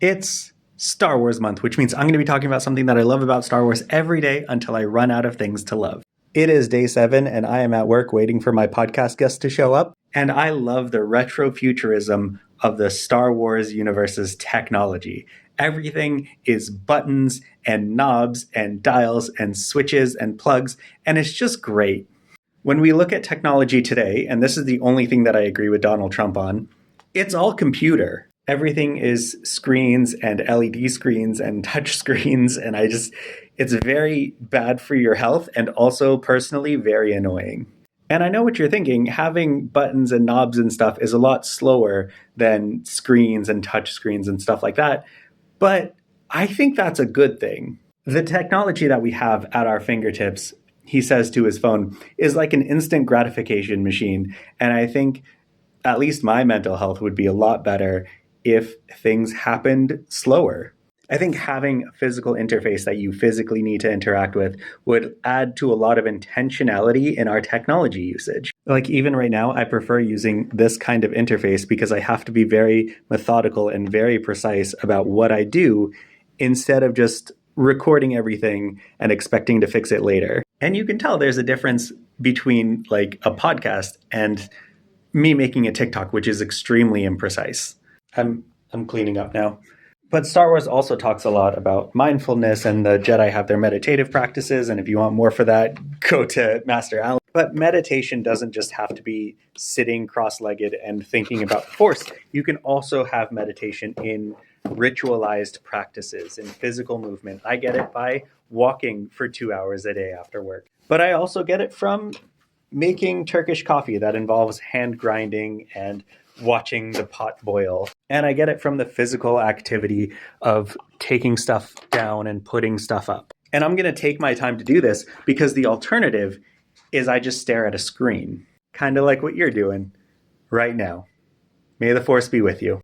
It's Star Wars month, which means I'm going to be talking about something that I love about Star Wars every day until I run out of things to love. It is day 7, and I am at work waiting for my podcast guest to show up. And I love the retrofuturism of the Star Wars universe's technology. Everything is buttons and knobs and dials and switches and plugs, and it's just great. When we look at technology today, and this is the only thing that I agree with Donald Trump on, it's all computer. Everything is screens and LED screens and touch screens, and it's very bad for your health and also personally very annoying. And I know what you're thinking, having buttons and knobs and stuff is a lot slower than screens and touch screens and stuff like that, but I think that's a good thing. The technology that we have at our fingertips, he says to his phone, is like an instant gratification machine, and I think at least my mental health would be a lot better if things happened slower. I think having a physical interface that you physically need to interact with would add to a lot of intentionality in our technology usage. Like even right now, I prefer using this kind of interface because I have to be very methodical and very precise about what I do instead of just recording everything and expecting to fix it later. And you can tell there's a difference between like a podcast and me making a TikTok, which is extremely imprecise. I'm cleaning up now. But Star Wars also talks a lot about mindfulness, and the Jedi have their meditative practices. And if you want more for that, go to Master Alan. But meditation doesn't just have to be sitting cross-legged and thinking about the Force. You can also have meditation in ritualized practices, in physical movement. I get it by walking for 2 hours a day after work. But I also get it from making Turkish coffee that involves hand grinding and watching the pot boil. And I get it from the physical activity of taking stuff down and putting stuff up. And I'm going to take my time to do this because the alternative is I just stare at a screen, kind of like what you're doing right now. May the Force be with you.